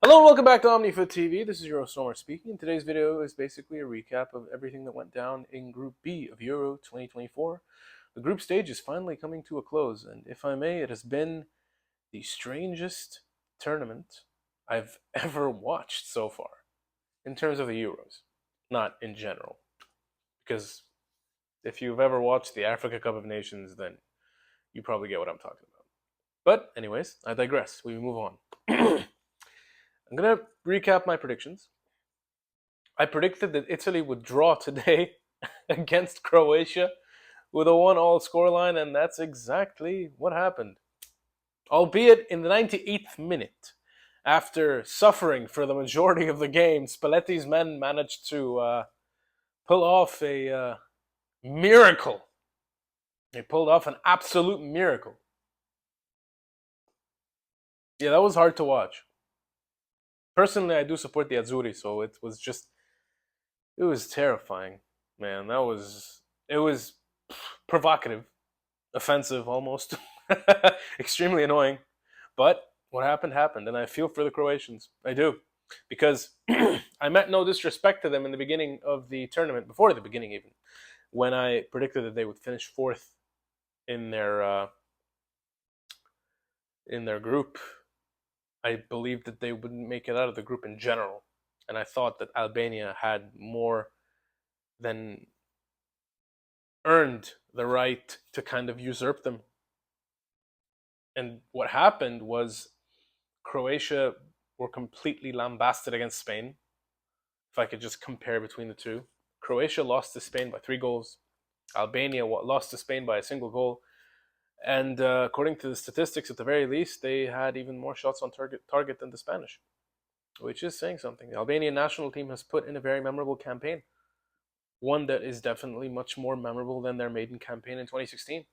Hello and welcome back to OmniFoot TV. This is Eurostormer speaking. Today's video is basically a recap of everything that went down in Group B of Euro 2024. The group stage is finally coming to a close, and if I may, it has been the strangest tournament I've ever watched so far, in terms of the Euros, not in general. Because if you've ever watched the Africa Cup of Nations, then you probably get what I'm talking about. But anyways, I digress. We move on. I'm going to recap my predictions. I predicted that Italy would draw today against Croatia with a 1-1 scoreline, and that's exactly what happened. Albeit in the 98th minute, after suffering for the majority of the game, Spalletti's men managed to pull off a miracle. They pulled off an absolute miracle. Yeah, that was hard to watch. Personally, I do support the Azzurri, so it was terrifying, man. It was provocative, offensive almost, extremely annoying. But what happened, and I feel for the Croatians. I do, because I meant no disrespect to them in the beginning of the tournament, before the beginning even, when I predicted that they would finish fourth in their group. I believed that they wouldn't make it out of the group in general, and I thought that Albania had more than earned the right to kind of usurp them. And what happened was Croatia were completely lambasted against Spain. If I could just compare between the two, Croatia lost to Spain by 3 goals. Albania lost to Spain by a single goal. And according to the statistics, at the very least, they had even more shots on target than the Spanish, which is saying something. The Albanian national team has put in a very memorable campaign, one that is definitely much more memorable than their maiden campaign in 2016,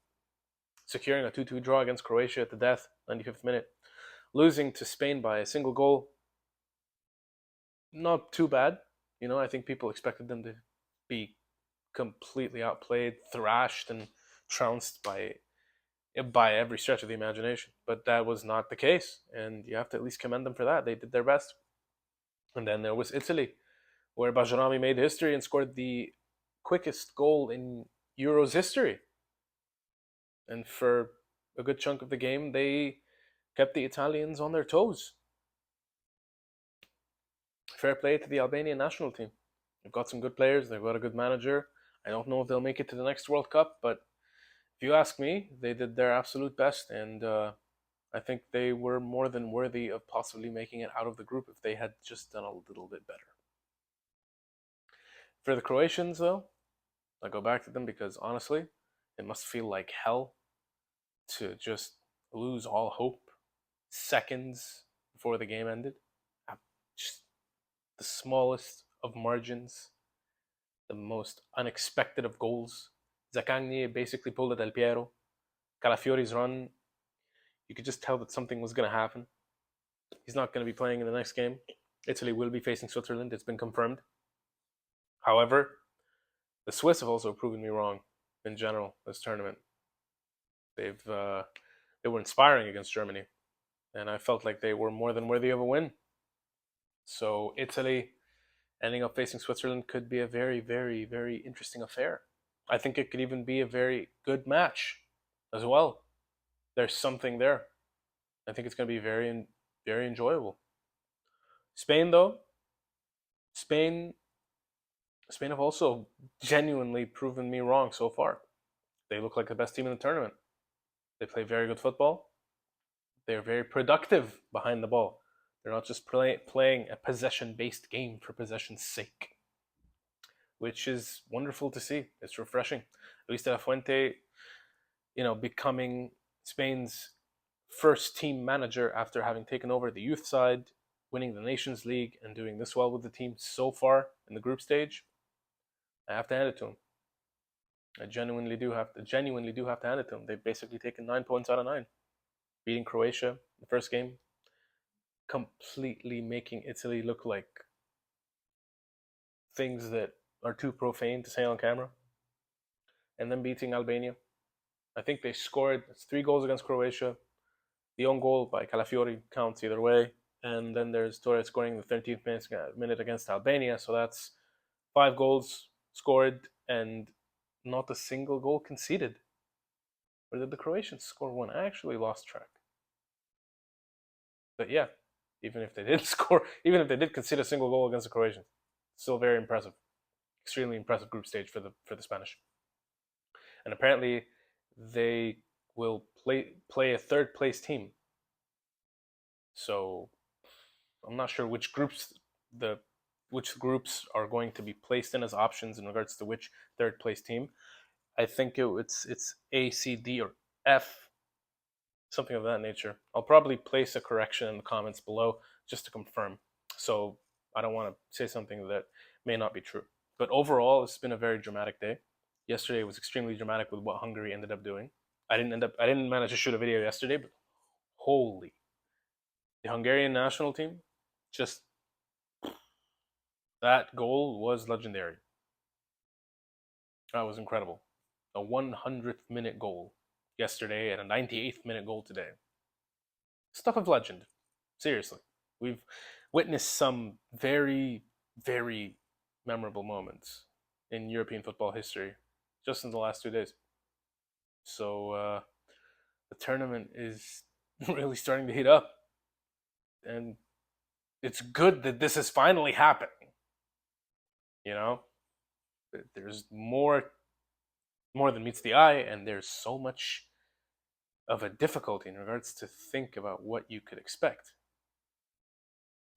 securing a 2-2 draw against Croatia at the death, 95th minute, losing to Spain by a single goal. Not too bad. I think people expected them to be completely outplayed, thrashed, and trounced by every stretch of the imagination. But that was not the case, and you have to at least commend them for that. They did their best. And then there was Italy, where Bajrami made history and scored the quickest goal in Euros history. And for a good chunk of the game, they kept the Italians on their toes. Fair play to the Albanian national team. They've got some good players. They've got a good manager. I don't know if they'll make it to the next World Cup, but if you ask me, they did their absolute best, and I think they were more than worthy of possibly making it out of the group if they had just done a little bit better. For the Croatians, though, I go back to them because honestly, it must feel like hell to just lose all hope seconds before the game ended. Just the smallest of margins, the most unexpected of goals. Zaccagni basically pulled a Del Piero. Calafiori's run, you could just tell that something was going to happen. He's not going to be playing in the next game. Italy will be facing Switzerland. It's been confirmed. However, the Swiss have also proven me wrong in general this tournament. They were inspiring against Germany, and I felt like they were more than worthy of a win. So Italy ending up facing Switzerland could be a very, very, very interesting affair. I think it could even be a very good match as well. There's something there. I think it's going to be very, very enjoyable. Spain, though, Spain have also genuinely proven me wrong so far. They look like the best team in the tournament. They play very good football. They're very productive behind the ball. They're not just playing a possession-based game for possession's sake, which is wonderful to see. It's refreshing. Luis de la Fuente, becoming Spain's first team manager after having taken over the youth side, winning the Nations League, and doing this well with the team so far in the group stage. I have to hand it to him. I genuinely do have to hand it to him. They've basically taken 9 points out of 9, beating Croatia the first game, completely making Italy look like things that are too profane to say on camera, and then beating Albania. I think they scored 3 goals against Croatia. The own goal by Calafiori counts either way. And then there's Torres scoring the 13th minute against Albania. So that's 5 goals scored and not a single goal conceded. Or did the Croatians score one? I actually lost track. But yeah, even if they did score, even if they did concede a single goal against the Croatians, still very impressive. Extremely impressive group stage for the Spanish. And apparently, they will play a third place team. So I'm not sure which groups are going to be placed in as options in regards to which third place team. I think it's A, C, D, or F, something of that nature. I'll probably place a correction in the comments below just to confirm. So I don't want to say something that may not be true. But overall, it's been a very dramatic day. Yesterday was extremely dramatic with what Hungary ended up doing. I didn't manage to shoot a video yesterday, but holy, the Hungarian national team, just that goal was legendary. That was incredible. A 100th minute goal yesterday and a 98th minute goal today. Stuff of legend. Seriously. We've witnessed some very, very memorable moments in European football history just in the last 2 days. So the tournament is really starting to heat up. And it's good that this is finally happening. You know? There's more than meets the eye, and there's so much of a difficulty in regards to think about what you could expect.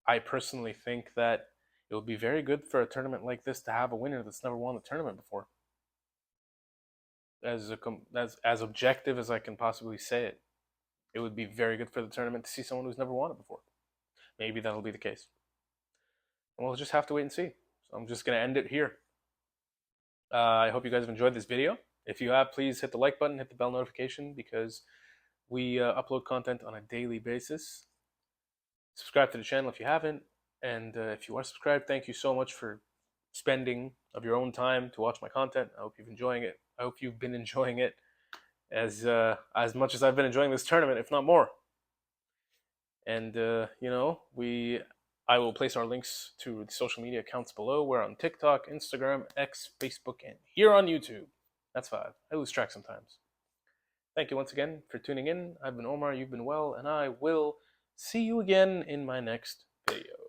I personally think that it would be very good for a tournament like this to have a winner that's never won the tournament before. As objective as I can possibly say it, it would be very good for the tournament to see someone who's never won it before. Maybe that'll be the case. And we'll just have to wait and see. So I'm just going to end it here. I hope you guys have enjoyed this video. If you have, please hit the like button, hit the bell notification, because we upload content on a daily basis. Subscribe to the channel if you haven't. And if you are subscribed, thank you so much for spending of your own time to watch my content. I hope you've enjoying it. I hope you've been enjoying it as much as I've been enjoying this tournament, if not more. And I will place our links to the social media accounts below. We're on TikTok, Instagram, X, Facebook, and here on YouTube. That's 5. I lose track sometimes. Thank you once again for tuning in. I've been Omar, you've been well, and I will see you again in my next video.